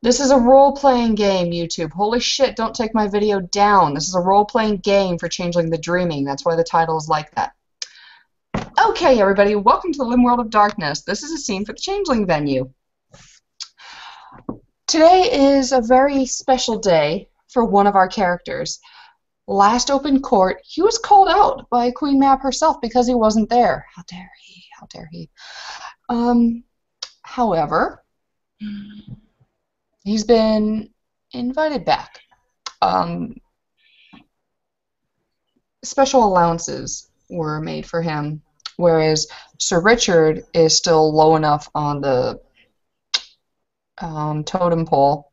This is a role-playing game, YouTube. Holy shit, don't take my video down. This is a role-playing game for Changeling the Dreaming. That's why the title is like that. Okay, everybody, welcome to the Lim World of Darkness. This is a scene for the Changeling venue. Today is a very special day for one of our characters. Last open court, he was called out by Queen Mab herself because he wasn't there. How dare he? How dare he? However, he's been invited back. Special allowances were made for him, whereas Sir Richard is still low enough on the totem pole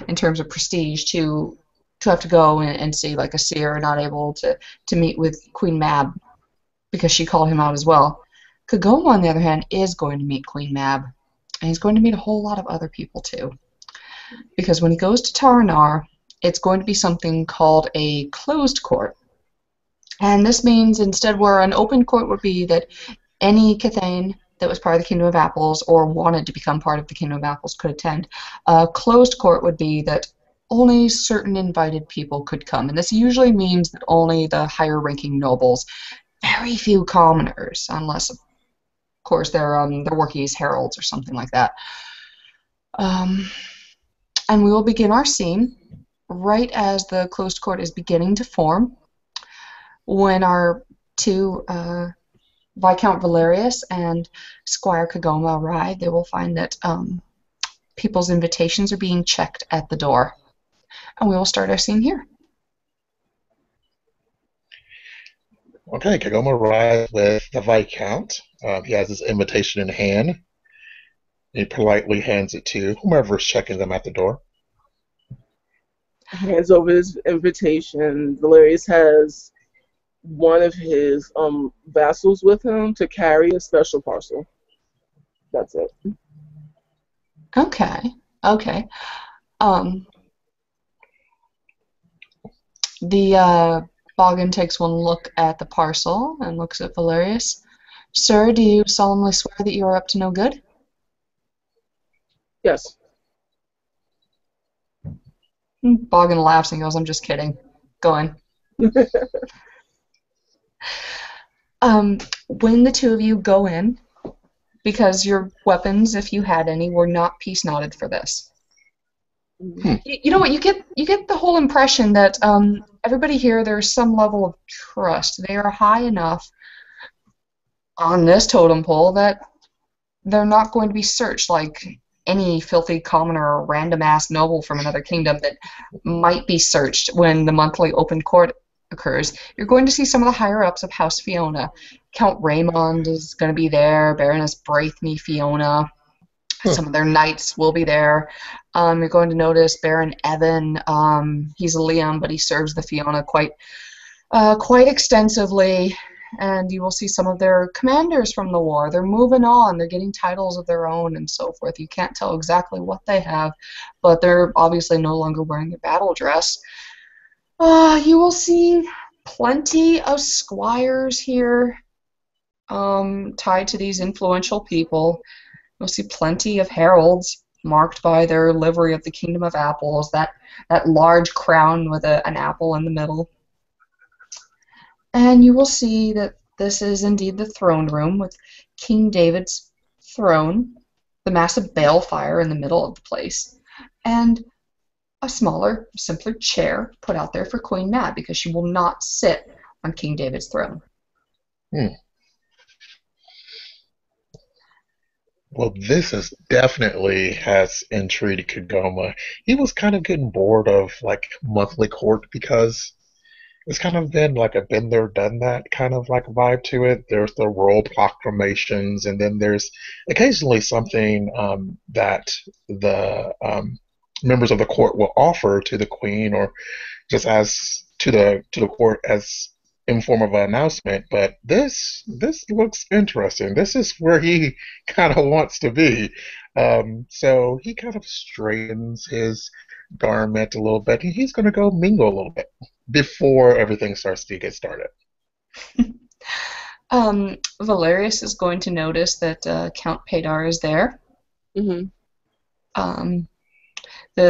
in terms of prestige to have to go and see like a seer, not able to meet with Queen Mab because she called him out as well. Kegoma, on the other hand, is going to meet Queen Mab, and he's going to meet a whole lot of other people too. Because when he goes to Taranar, it's going to be something called a closed court. And this means instead where an open court would be that any Cathane that was part of the Kingdom of Apples or wanted to become part of the Kingdom of Apples could attend. A closed court would be that only certain invited people could come. And this usually means that only the higher ranking nobles, very few commoners, unless of course they're working as heralds or something like that. And we will begin our scene right as the closed court is beginning to form. When our two Viscount Valarius and Squire Kegoma arrive, they will find that people's invitations are being checked at the door. And we will start our scene here. Okay, Kegoma arrives with the Viscount. He has his invitation in hand. He politely hands it to whomever is checking them at the door. Hands over his invitation. Valarius has one of his vassals with him to carry a special parcel. That's it. Okay. Okay. The Boggin takes one look at the parcel and looks at Valarius. Sir, do you solemnly swear that you are up to no good? Yes. Boggin laughs and goes, I'm just kidding. Go on. When the two of you go in, because your weapons, if you had any, were not peace knotted for this. You know what? You get the whole impression that everybody here, there's some level of trust. They are high enough on this totem pole that they're not going to be searched like any filthy commoner or random-ass noble from another kingdom that might be searched when the monthly open court occurs. You're going to see some of the higher-ups of House Fiona. Count Raymond is going to be there, Baroness Braithne Fiona. Some of their knights will be there. You're going to notice Baron Evan. He's a Liam, but he serves the Fiona quite extensively. And you will see some of their commanders from the war. They're moving on. They're getting titles of their own and so forth. You can't tell exactly what they have, but they're obviously no longer wearing their battle dress. You will see plenty of squires here tied to these influential people. You'll see plenty of heralds marked by their livery of the Kingdom of Apples, that large crown with an apple in the middle. And you will see that this is indeed the throne room with King David's throne, the massive balefire in the middle of the place, and a smaller, simpler chair put out there for Queen Mab because she will not sit on King David's throne. Well, this is definitely has intrigued Kegoma. He was kind of getting bored of like monthly court because it's kind of been like a been there, done that kind of like vibe to it. There's the royal proclamations, and then there's occasionally something that the members of the court will offer to the queen, or just as to the court as in form of an announcement. But this looks interesting. This is where he kind of wants to be. So he kind of straightens his garment a little bit, and he's going to go mingle a little bit before everything starts to get started. Valarius is going to notice that Count Padar is there.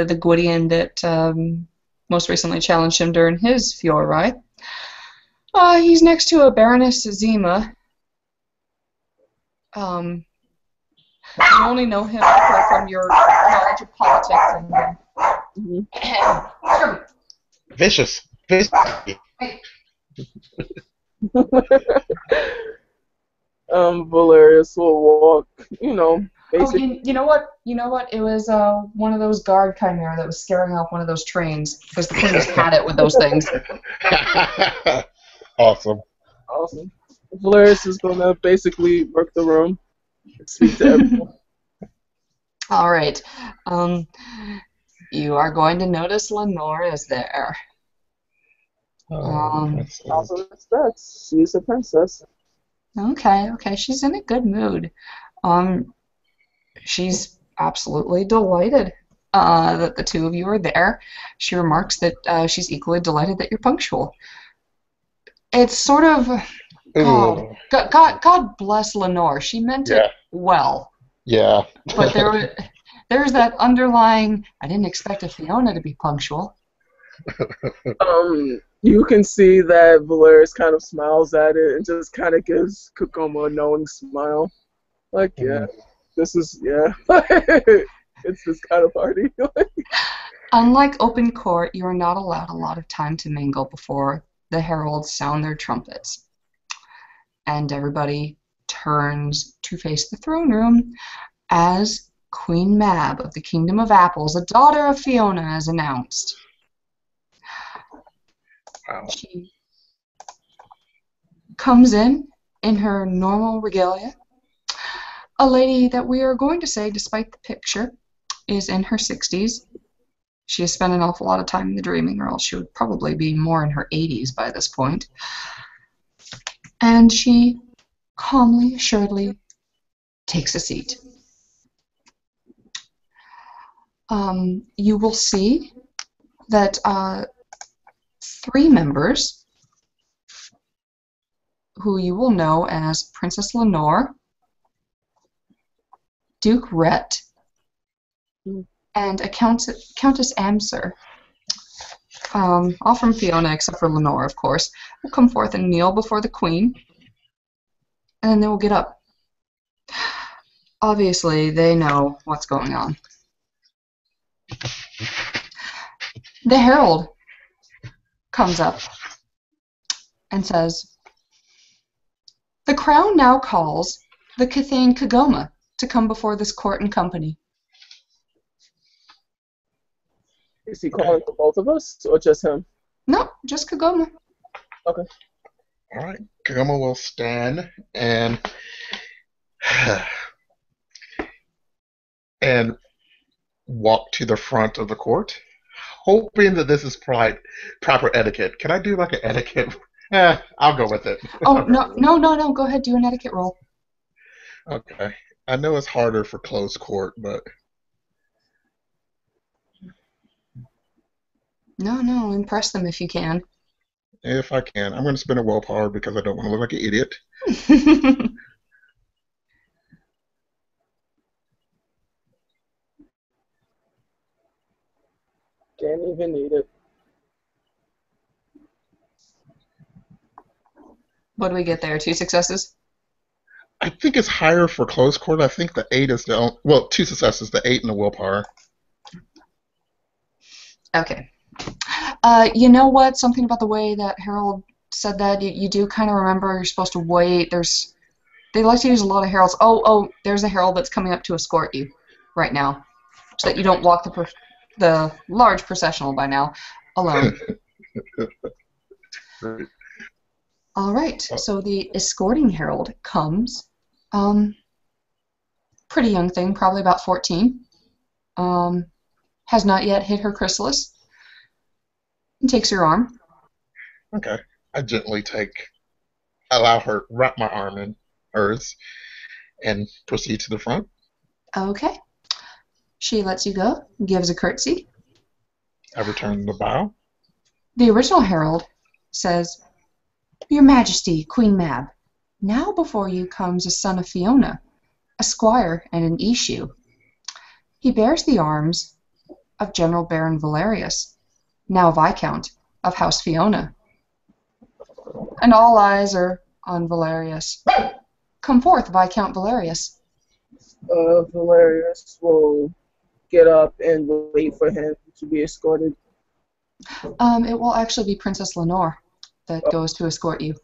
the Gwydion that most recently challenged him during his Fjord ride. He's next to a Baroness Zima. You only know him from your knowledge of politics. And, Vicious. Valarius will walk, basically. Oh, you know what? You know what? It was one of those guard chimera that was scaring off one of those trains because the Queen has had it with those things. Awesome. Awesome. Valarius is going to basically work the room, speak to everyone. All right. You are going to notice Lenore is there. Also respects. She's a princess. Okay. She's in a good mood. She's absolutely delighted that the two of you are there. She remarks that she's equally delighted that you're punctual. It's sort of God bless Lenore. She meant it well. Yeah. But there's that underlying. I didn't expect a Fiona to be punctual. You can see that Valarius kind of smiles at it and just kind of gives Kegoma a knowing smile. Like, this is, it's this kind of party. Unlike open court, you are not allowed a lot of time to mingle before the heralds sound their trumpets. And everybody turns to face the throne room as Queen Mab of the Kingdom of Apples, a daughter of Fiona, is announced. Wow. She comes in her normal regalia. A lady that we are going to say, despite the picture, is in her 60s. She has spent an awful lot of time in the dreaming, or else she would probably be more in her 80s by this point. And she calmly, assuredly takes a seat. You will see that 3 members, who you will know as Princess Lenore, Duke Rhett, and a Countess Amser, all from Fiona except for Lenore, of course, will come forth and kneel before the Queen, and then they will get up. Obviously, they know what's going on. The herald comes up and says, "The crown now calls the Cathane Kegoma to come before this court and company." Is he calling for both of us or just him? No, just Kegoma. Okay. All right. Kegoma will stand and walk to the front of the court, hoping that this is proper etiquette. Can I do like an etiquette? I'll go with it. Oh, no. Go ahead, do an etiquette roll. Okay. I know it's harder for closed court, but... No, impress them if you can. If I can. I'm going to spend a willpower because I don't want to look like an idiot. Can't even need it. What do we get there? 2 successes? I think it's higher for closed court. I think the 8 is the... Well, 2 successes, the 8 and the willpower. Okay. You know what? Something about the way that Harold said that, you do kind of remember you're supposed to wait. They like to use a lot of heralds. Oh, there's a herald that's coming up to escort you right now, so that you don't walk the large processional by now alone. All right, so the escorting herald comes. Pretty young thing, probably about 14. Has not yet hit her chrysalis. And takes your arm. Okay. I gently allow her, wrap my arm in hers, and proceed to the front. Okay. She lets you go, gives a curtsy. I return the bow. The original herald says, "Your Majesty, Queen Mab, now before you comes a son of Fiona, a squire and an issue." He bears the arms of General Baron Valarius, now Viscount of House Fiona. And all eyes are on Valarius. Come forth, Viscount Valarius. Valarius will get up and wait for him to be escorted. It will actually be Princess Lenore that goes to escort you.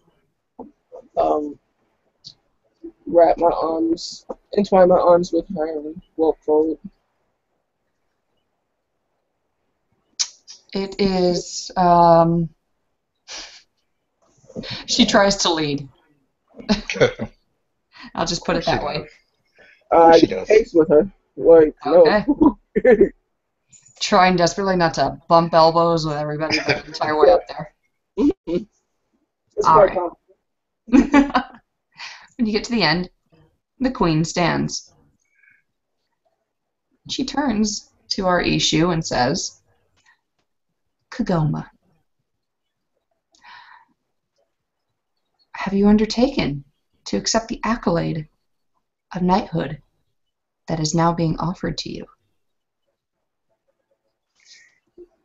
Entwine my arms with her and walk forward. It is, she tries to lead. I'll just put it that way. I She does. pace with her. Like, Okay. no. Trying desperately not to bump elbows with everybody the entire way up there. It's All quite right. complicated. When you get to the end, the queen stands. She turns to our issue and says, Kegoma, have you undertaken to accept the accolade of knighthood that is now being offered to you?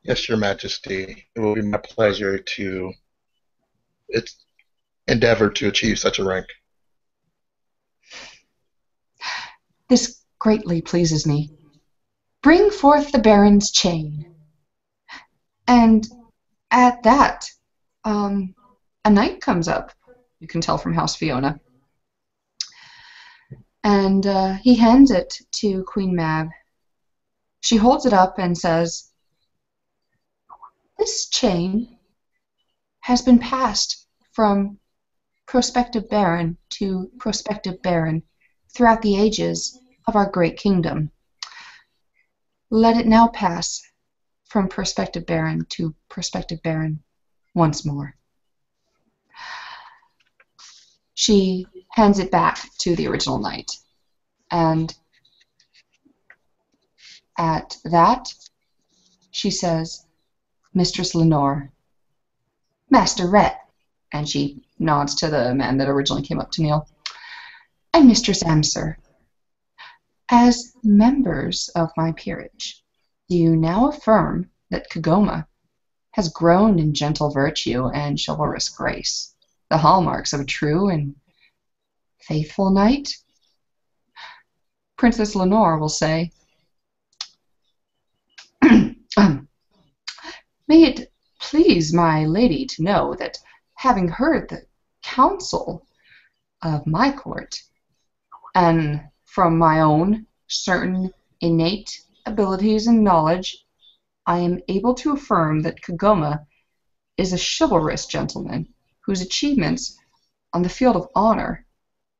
Yes, Your Majesty. It will be my pleasure to endeavor to achieve such a rank. This greatly pleases me. Bring forth the Baron's chain. And at that, a knight comes up. You can tell from House Fiona. And he hands it to Queen Mab. She holds it up and says, this chain has been passed from prospective baron to prospective baron throughout the ages of our great kingdom. Let it now pass from prospective baron to prospective baron once more. She hands it back to the original knight, and at that she says, Mistress Lenore, Master Rhett, and she nods to the man that originally came up to kneel, and Mistress Amser, as members of my peerage, do you now affirm that Kegoma has grown in gentle virtue and chivalrous grace, the hallmarks of a true and faithful knight? Princess Lenore will say, May it please my lady to know that, having heard the counsel of my court, and from my own certain innate abilities and knowledge, I am able to affirm that Kegoma is a chivalrous gentleman whose achievements on the field of honor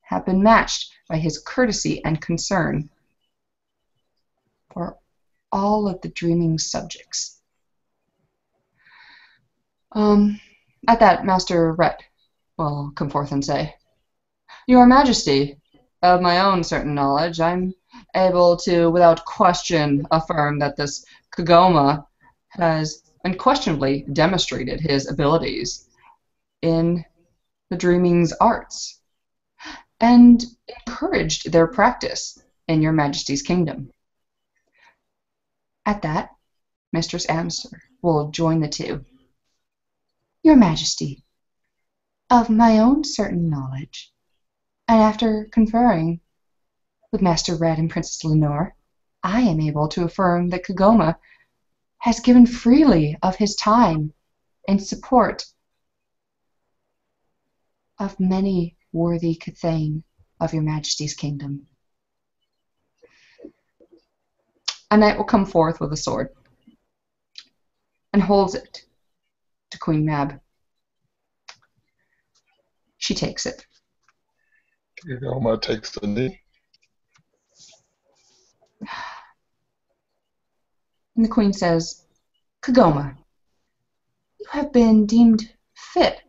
have been matched by his courtesy and concern for all of the dreaming subjects. At that, Master Rhett will come forth and say, Your Majesty, of my own certain knowledge, I'm able to, without question, affirm that this Kegoma has unquestionably demonstrated his abilities in the dreaming's arts and encouraged their practice in Your Majesty's kingdom. At that, Mistress Amster will join the two. Your Majesty, of my own certain knowledge, and after conferring with Master Red and Princess Lenore, I am able to affirm that Kegoma has given freely of his time in support of many worthy Cathane of Your Majesty's kingdom. A knight will come forth with a sword and holds it to Queen Mab. She takes it. Kegoma takes the knee. And the Queen says, Kegoma, you have been deemed fit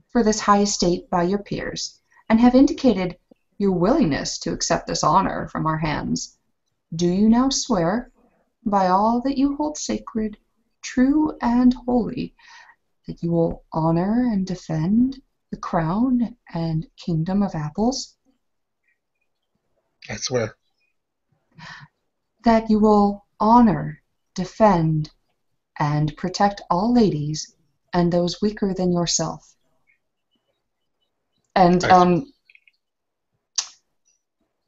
for this high estate by your peers, and have indicated your willingness to accept this honor from our hands. Do you now swear, by all that you hold sacred, true, and holy, that you will honor and defend the crown and kingdom of Apples? I swear. That you will honor defend, and protect all ladies and those weaker than yourself. And,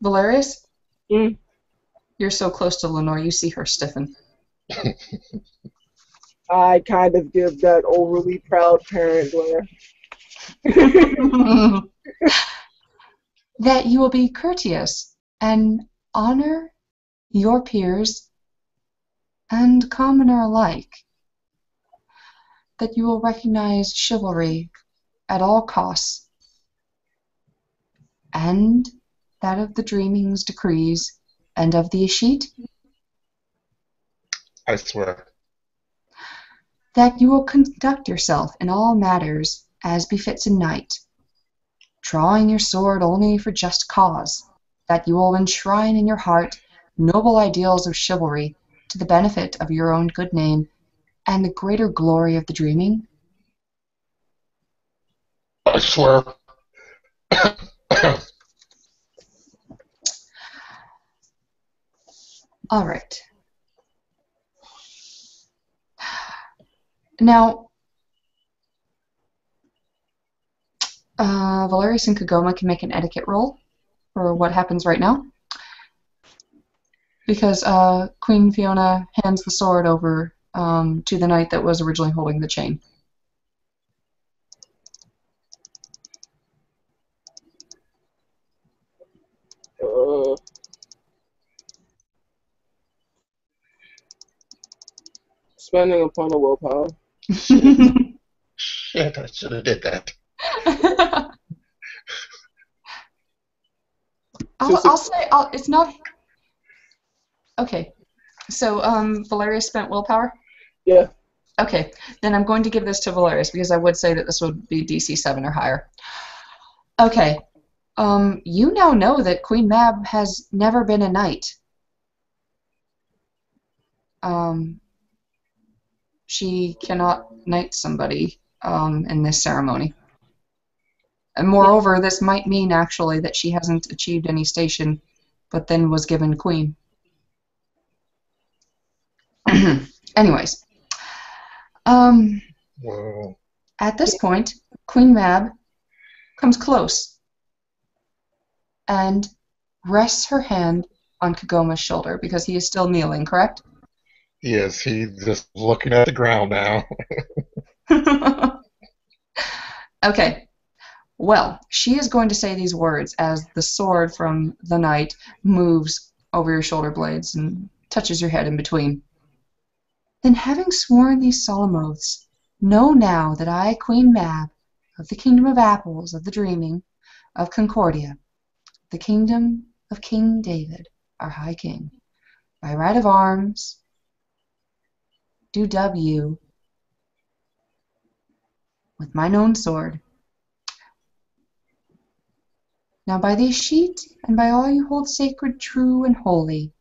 Valarius, you're so close to Lenore, you see her stiffen. I kind of give that overly proud parent glare. That you will be courteous and honor your peers and commoner alike. That you will recognize chivalry at all costs, and that of the Dreaming's decrees and of the Ashit. I swear. That you will conduct yourself in all matters as befits a knight, drawing your sword only for just cause, that you will enshrine in your heart noble ideals of chivalry to the benefit of your own good name and the greater glory of the Dreaming. I swear. All right. Now, Valarius and Kegoma can make an etiquette roll for what happens right now. Because Queen Fiona hands the sword over to the knight that was originally holding the chain. Spending a point of willpower. Shit, I should have did that. I'll say it's not. Okay, so Valarius spent willpower? Yeah. Okay, then I'm going to give this to Valarius because I would say that this would be DC 7 or higher. Okay, you now know that Queen Mab has never been a knight. She cannot knight somebody in this ceremony. And moreover, this might mean actually that she hasn't achieved any station, but then was given queen. Anyways, Whoa. at this point, Queen Mab comes close and rests her hand on Kegoma's shoulder because he is still kneeling, correct? Yes, he's just looking at the ground now. Okay. Well, she is going to say these words as the sword from the knight moves over your shoulder blades and touches your head in between. Then, having sworn these solemn oaths, know now that I, Queen Mab, of the Kingdom of Apples, of the Dreaming, of Concordia, the kingdom of King David, our High King, by right of arms, do dub you with mine own sword. Now by the Ashit, and by all you hold sacred, true, and holy,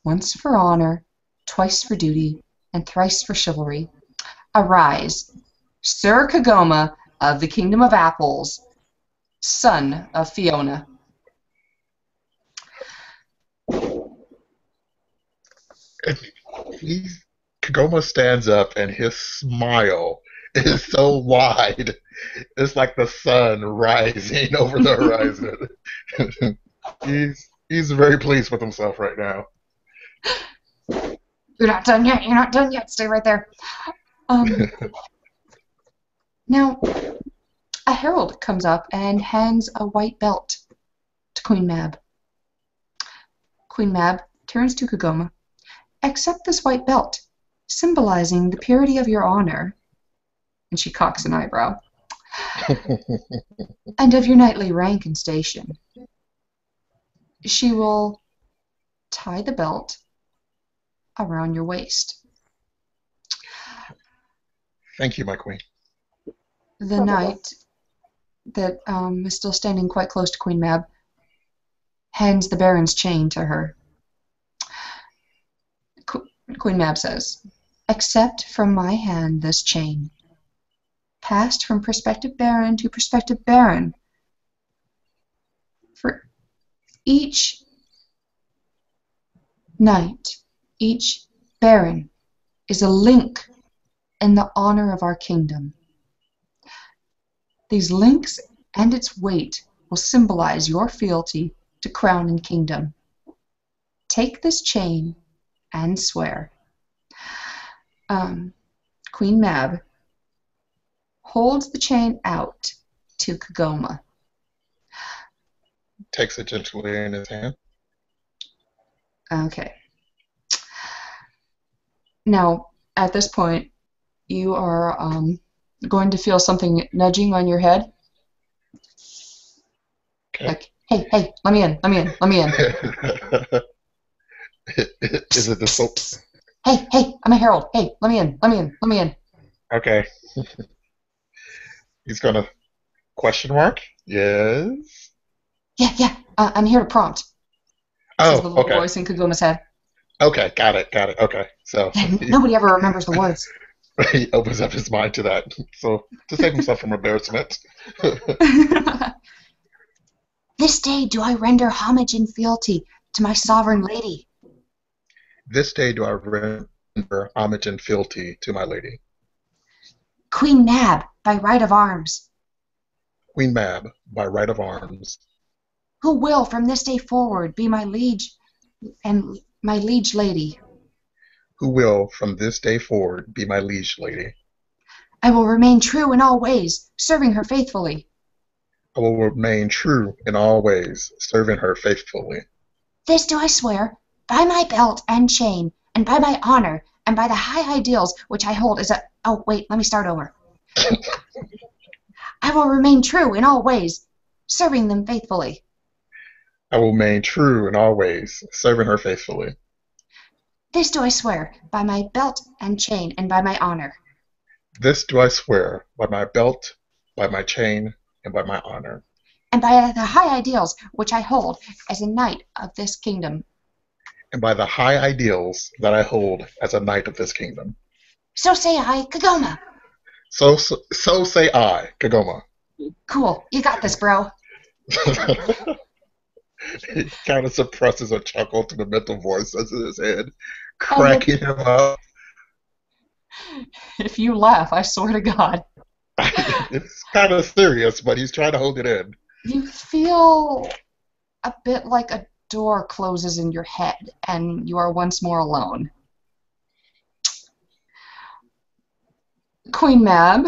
once for honor, twice for duty, and thrice for chivalry, arise, Sir Kegoma of the Kingdom of Apples, son of Fiona. Kegoma stands up and his smile is so wide. It's like the sun rising over the horizon. he's very pleased with himself right now. You're not done yet. You're not done yet. Stay right there. Now, a herald comes up and hands a white belt to Queen Mab. Queen Mab turns to Kegoma. Accept this white belt, symbolizing the purity of your honor, and she cocks an eyebrow, and of your knightly rank and station. She will tie the belt around your waist. Thank you, my queen. The knight that is still standing quite close to Queen Mab hands the Baron's chain to her. Queen Mab says, accept from my hand this chain, passed from prospective Baron to prospective Baron. For each knight, each Baron is a link in the honor of our kingdom. These links and its weight will symbolize your fealty to crown and kingdom. Take this chain and swear. Queen Mab holds the chain out to Kegoma. Takes it gently in his hand. Okay. Now, at this point, you are going to feel something nudging on your head. Okay. Like, hey, let me in. Is it the soap? Hey, I'm a herald. Hey, let me in. Okay. He's gonna question mark? Yes. Yeah. I'm here to prompt. Says the Oh, little okay. voice in Kagoma's head. Okay, got it. Okay. So Nobody ever remembers the words. he opens up his mind to that. So to save himself from embarrassment. This day do I render homage and fealty to my sovereign lady. This day do I render homage and fealty to my lady. Queen Mab, by right of arms. Queen Mab, by right of arms. Who will from this day forward be my liege and my liege lady. Who will from this day forward be my liege lady. I will remain true in all ways, serving her faithfully. I will remain true in all ways, serving her faithfully. This do I swear, by my belt and chain, and by my honor, and by the high ideals which I hold as a... Oh, wait, let me start over. I will remain true in all ways, serving them faithfully. I will remain true in all ways, serving her faithfully. This do I swear, by my belt and chain, and by my honor. This do I swear, by my belt, by my chain, and by my honor. And by the high ideals which I hold as a knight of this kingdom. And by the high ideals that I hold as a knight of this kingdom. So say I, Kegoma. So say I, Kegoma. Cool, you got this, bro. He kind of suppresses a chuckle to the mental voice that's in his head, cracking him up. If you laugh, I swear to God. It's kind of serious, but he's trying to hold it in. You feel a bit like a door closes in your head, and you are once more alone. Queen Mab,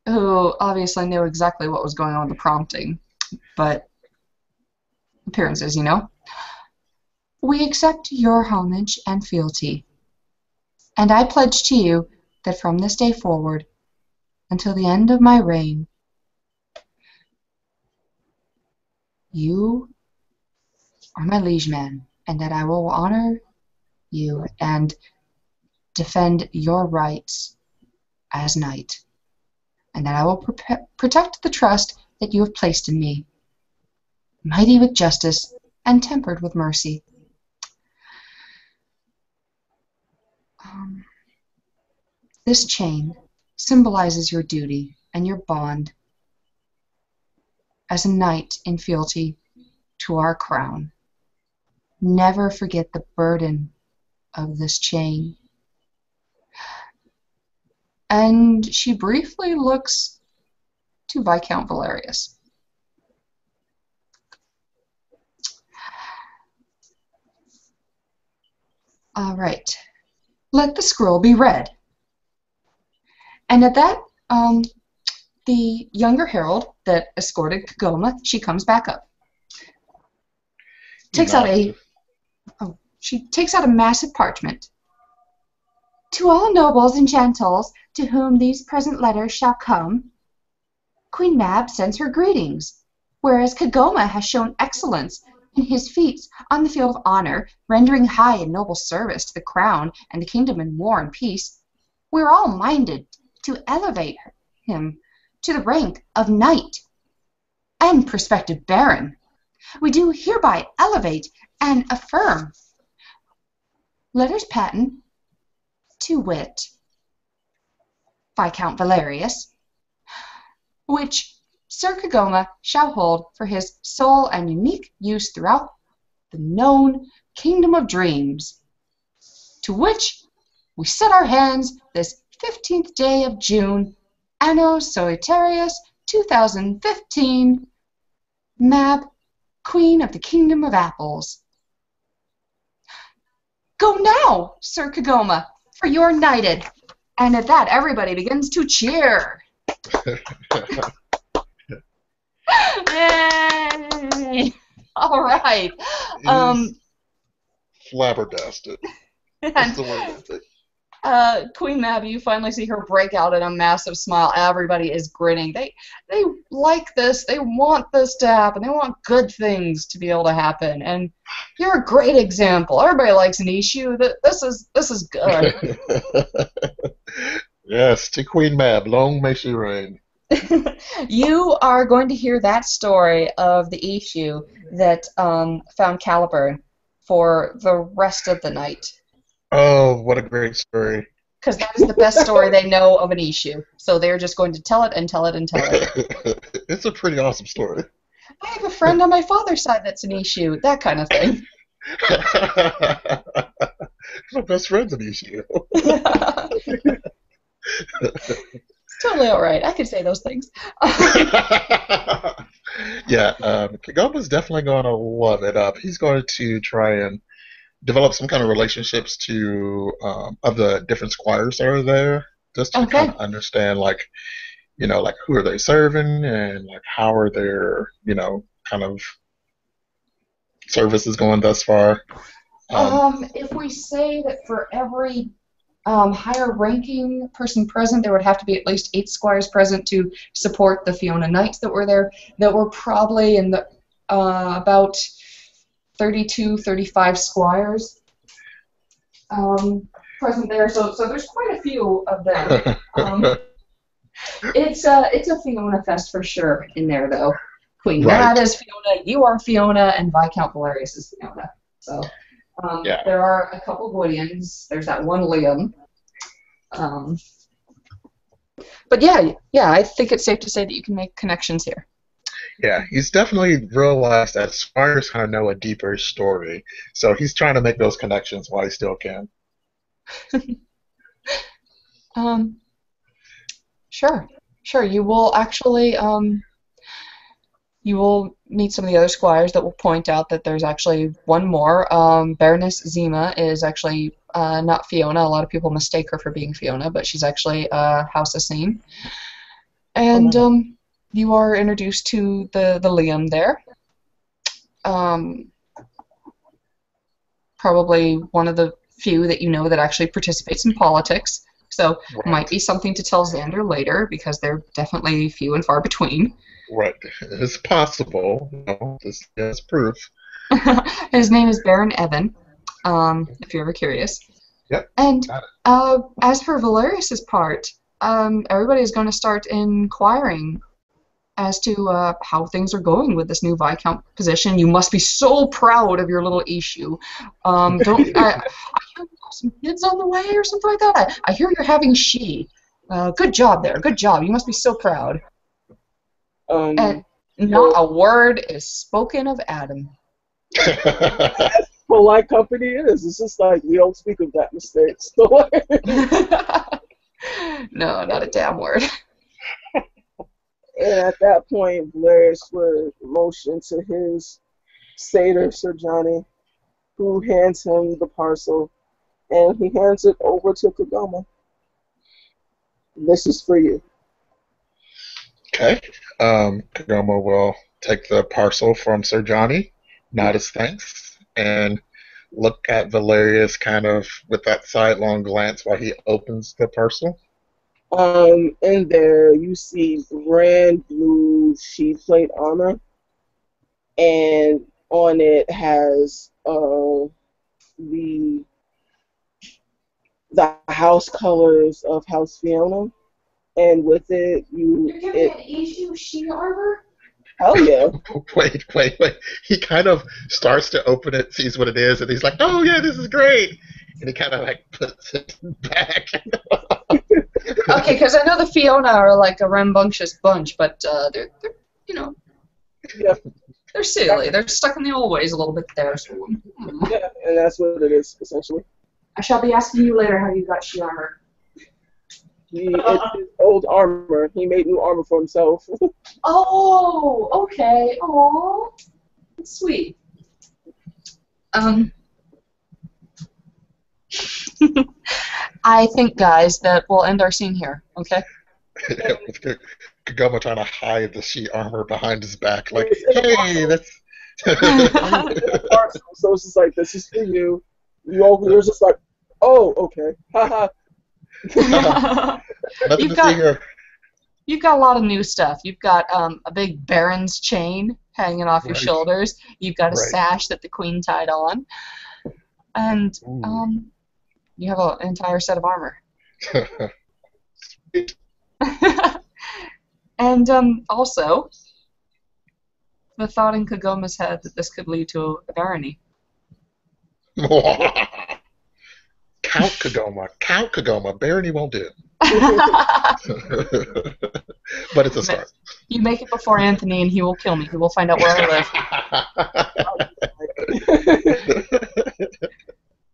who obviously knew exactly what was going on with the prompting, but appearances, you know. We accept your homage and fealty, and I pledge to you that from this day forward, until the end of my reign, you are my liege man, and that I will honor you and defend your rights as knight, and that I will protect the trust that you have placed in me, mighty with justice and tempered with mercy. This chain symbolizes your duty and your bond as a knight in fealty to our crown. Never forget the burden of this chain. And she briefly looks to Viscount Valarius. All right. Let the scroll be read. And at that, the younger herald that escorted Kegoma, she comes back up. She takes out a massive parchment. To all nobles and gentles to whom these present letters shall come, Queen Mab sends her greetings, whereas Kegoma has shown excellence in his feats on the field of honor, rendering high and noble service to the crown and the kingdom in war and peace. We are all minded to elevate him to the rank of knight and prospective baron. We do hereby elevate and affirm. Letters patent, to wit, Viscount Valarius, which Sir Kegoma shall hold for his sole and unique use throughout the known kingdom of dreams, to which we set our hands this 15th day of June, Anno Solitarius 2015, Mab, Queen of the Kingdom of Apples. Go now, Sir Kegoma, for you're knighted. And at that, everybody begins to cheer. Yay! All right. Flabbergasted. That's the word. Queen Mab, you finally see her break out in a massive smile. Everybody is grinning. They like this. They want this to happen. They want good things to be able to happen. And you're a great example. Everybody likes an issue. This is good. Yes, to Queen Mab, long may she reign. You are going to hear that story of the issue that found Caliburn for the rest of the night. Oh, what a great story. Because that is the best story they know of an issue. So they're just going to tell it and tell it and tell it. It's a pretty awesome story. I have a friend on my father's side that's an issue. That kind of thing. My best friend's an issue. It's totally all right. I could say those things. Yeah, Kegoma's definitely going to love it up. He's going to try and develop some kind of relationships to of the different squires that are there, just to kind of understand, like, like who are they serving and like how are their, kind of services going thus far. If we say that for every higher ranking person present, there would have to be at least 8 squires present to support the Fiona Knights that were there, that were probably in the about 32, 35 squires present there, so there's quite a few of them. It's a Fiona fest for sure in there, though. Queen Mad is Fiona, you are Fiona, and Viscount Valarius is Fiona. So there are a couple Gwydions. There's that one Liam. But yeah, I think it's safe to say that you can make connections here. Yeah, he's definitely realized that squires kind of know a deeper story, so he's trying to make those connections while he still can. Sure. You will actually, you will meet some of the other squires that will point out that there's actually one more. Baroness Zima is actually not Fiona. A lot of people mistake her for being Fiona, but she's actually House Assine. And you are introduced to the Liam there. Probably one of the few that you know that actually participates in politics. So might be something to tell Xander later, because they're definitely few and far between. Right. It's possible. This is proof. His name is Baron Evan, if you're ever curious. Yep. And as for Valarius's part, everybody is going to start inquiring as to how things are going with this new Viscount position. You must be so proud of your little issue. I hear you have some kids on the way or something like that. I hear you're having she. Good job there. Good job. You must be so proud. And not a word is spoken of Adam. As polite company is. It's just like we don't speak of that mistake. So No, not a damn word. And at that point, Valarius would motion to his satyr, Sir Johnny, who hands him the parcel, and he hands it over to Kegoma. This is for you. Okay. Kegoma will take the parcel from Sir Johnny, nod his thanks, and look at Valarius kind of with that sidelong glance while he opens the parcel. In there you see brand blue sheath plate armor, and on it has the house colors of House Fiona, and with it You're giving an issue she armor? Hell yeah. Wait. He kind of starts to open it, sees what it is, and he's like, "Oh yeah, this is great," and he kind of like puts it back. Okay, because I know the Fiona are like a rambunctious bunch, but they're Yeah. they're silly. They're stuck in the old ways a little bit there. So. Yeah, and that's what it is, essentially. I shall be asking you later how you got she armor. It's his old armor. He made new armor for himself. Oh, okay. Oh, that's sweet. I think, guys, that we'll end our scene here. Okay. With Kegoma trying to hide the sheet armor behind his back, like, It's in a hey, that's. parcel, so it's just like, this is for you. You over here's just like, oh, okay. Haha. Nothing You've to see got here. you've got a lot of new stuff. You've got a big Baron's chain hanging off your Right, shoulders. You've got a right. sash that the Queen tied on, and Ooh. you have an entire set of armor. Sweet. And also, the thought in Kagoma's head that this could lead to a barony. Count Kegoma. Barony won't do. But it's a start. You make it before Anthony, and he will kill me. He will find out where I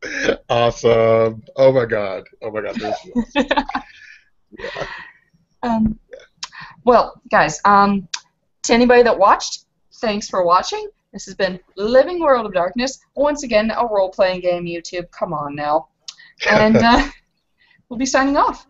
live. Awesome. Oh my god. Yeah. Well, guys, to anybody that watched, thanks for watching. This has been Living World of Darkness. Once again, a role-playing game, YouTube. Come on now. And we'll be signing off.